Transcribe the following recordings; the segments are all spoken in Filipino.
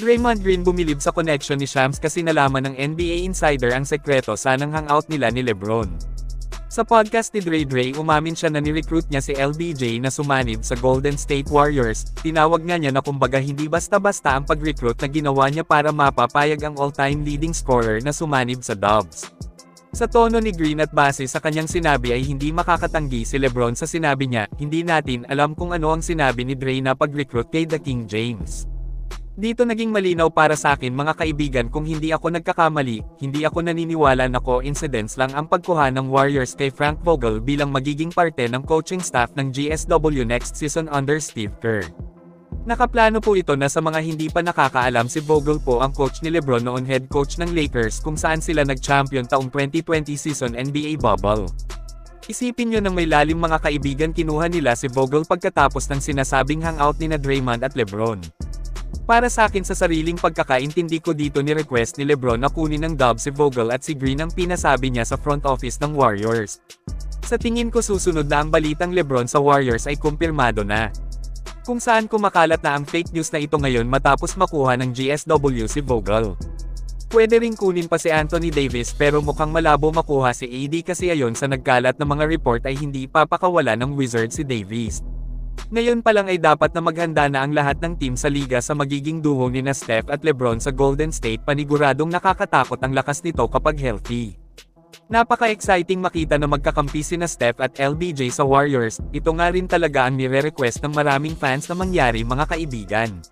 Draymond Green bumilib sa connection ni Shams kasi nalaman ng NBA Insider ang sekreto sanang hangout nila ni LeBron. Sa podcast ni Dre umamin siya na ni-recruit niya si LBJ na sumanib sa Golden State Warriors. Tinawag nga niya na kumbaga hindi basta-basta ang pag-recruit na ginawa niya para mapapayag ang all-time leading scorer na sumanib sa Dubs. Sa tono ni Green at base sa kanyang sinabi ay hindi makakatanggi si LeBron sa sinabi niya, hindi natin alam kung ano ang sinabi ni Dre na pag-recruit kay The King James. Dito naging malinaw para sa akin mga kaibigan kung hindi ako nagkakamali, hindi ako naniniwala na coincidence lang ang pagkuha ng Warriors kay Frank Vogel bilang magiging parte ng coaching staff ng GSW next season under Steve Kerr. Nakaplano po ito na sa mga hindi pa nakakaalam si Vogel po ang coach ni LeBron noon head coach ng Lakers kung saan sila nag-champion taong 2020 season NBA bubble. Isipin nyo ng may lalim mga kaibigan kinuha nila si Vogel pagkatapos ng sinasabing hangout ni na Draymond at LeBron. Para sa akin sa sariling pagkakaintindi ko dito ni request ni LeBron na kunin ng Dubs si Vogel at si Green ang pinasabi niya sa front office ng Warriors. Sa tingin ko susunod na ang balitang LeBron sa Warriors ay kumpirmado na. Kung saan kumakalat na ang fake news na ito ngayon matapos makuha ng GSW si Vogel. Pwede ring kunin pa si Anthony Davis pero mukhang malabo makuha si AD kasi ayon sa nagkalat na mga report ay hindi papakawala ng Wizards si Davis. Ngayon pa lang ay dapat na maghanda na ang lahat ng team sa liga sa magiging duo ni na Steph at LeBron sa Golden State paniguradong nakakatakot ang lakas nito kapag healthy. Napaka-exciting makita na magkakampi sina Steph at LBJ sa Warriors, ito nga rin talaga ang nire-request ng maraming fans na mangyari mga kaibigan.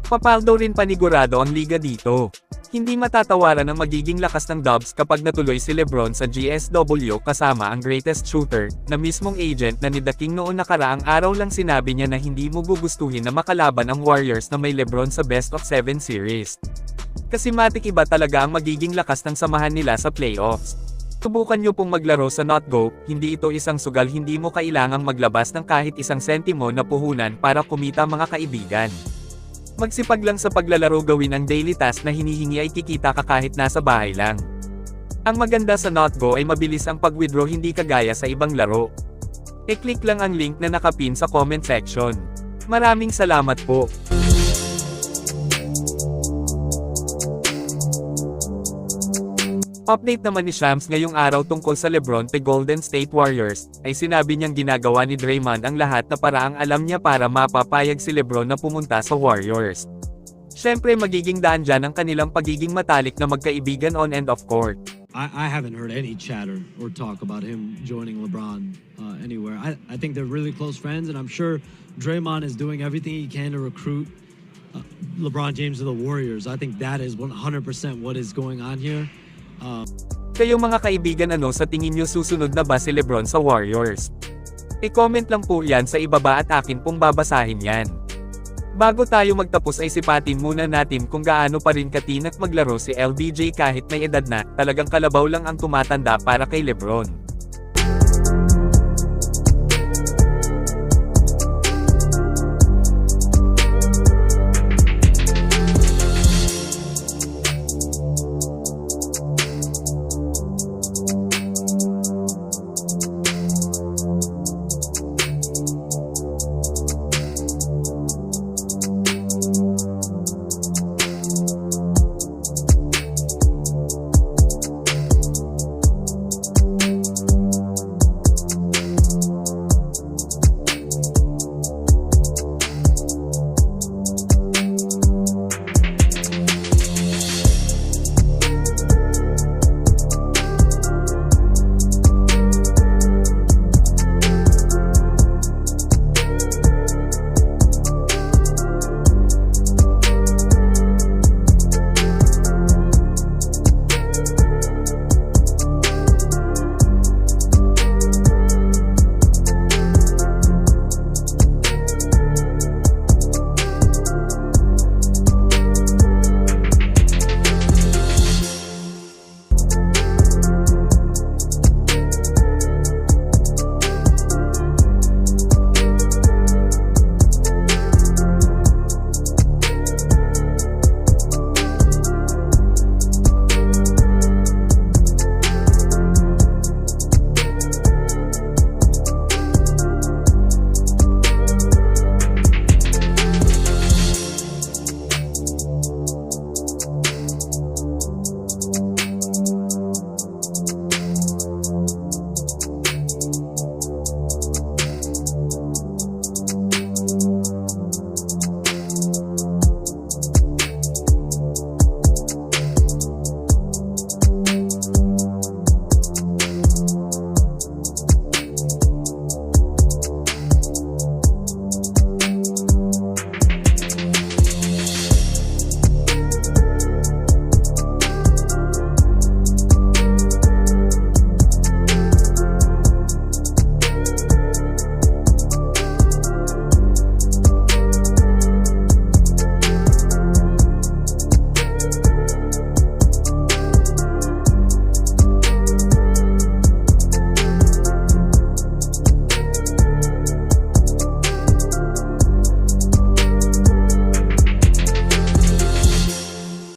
Papaldo rin panigurado ang liga dito. Hindi matatawaran ang magiging lakas ng Dubs kapag natuloy si LeBron sa GSW kasama ang greatest shooter, na mismong agent na ni The King noon nakaraang araw lang sinabi niya na hindi mo gugustuhin na makalaban ang Warriors na may LeBron sa best of 7 series. Kasi matik iba talaga ang magiging lakas ng samahan nila sa playoffs. Subukan nyo pong maglaro sa Not Go, hindi ito isang sugal hindi mo kailangang maglabas ng kahit isang sentimo na puhunan para kumita mga kaibigan. Magsipag lang sa paglalaro gawin ang daily task na hinihingi ay kikita ka kahit nasa bahay lang. Ang maganda sa Not Go ay mabilis ang pag-withdraw hindi kagaya sa ibang laro. I-click lang ang link na nakapin sa comment section. Maraming salamat po. Update naman ni Shams ngayong araw tungkol sa LeBron pe Golden State Warriors, ay sinabi niyang ginagawa ni Draymond ang lahat na paraang alam niya para mapapayag si LeBron na pumunta sa Warriors. Siyempre magiging daan dyan ang kanilang pagiging matalik na magkaibigan on and off court. I haven't heard any chatter or talk about him joining LeBron anywhere. I think they're really close friends and I'm sure Draymond is doing everything he can to recruit LeBron James to the Warriors. I think that is 100% what is going on here. Kayo mga kaibigan sa tingin nyo susunod na ba si LeBron sa Warriors? I-comment lang po yan sa ibaba at akin pong babasahin yan. Bago tayo magtapos ay sipatin muna natin kung gaano pa rin katinak maglaro si LBJ kahit may edad na, talagang kalabaw lang ang tumatanda para kay LeBron.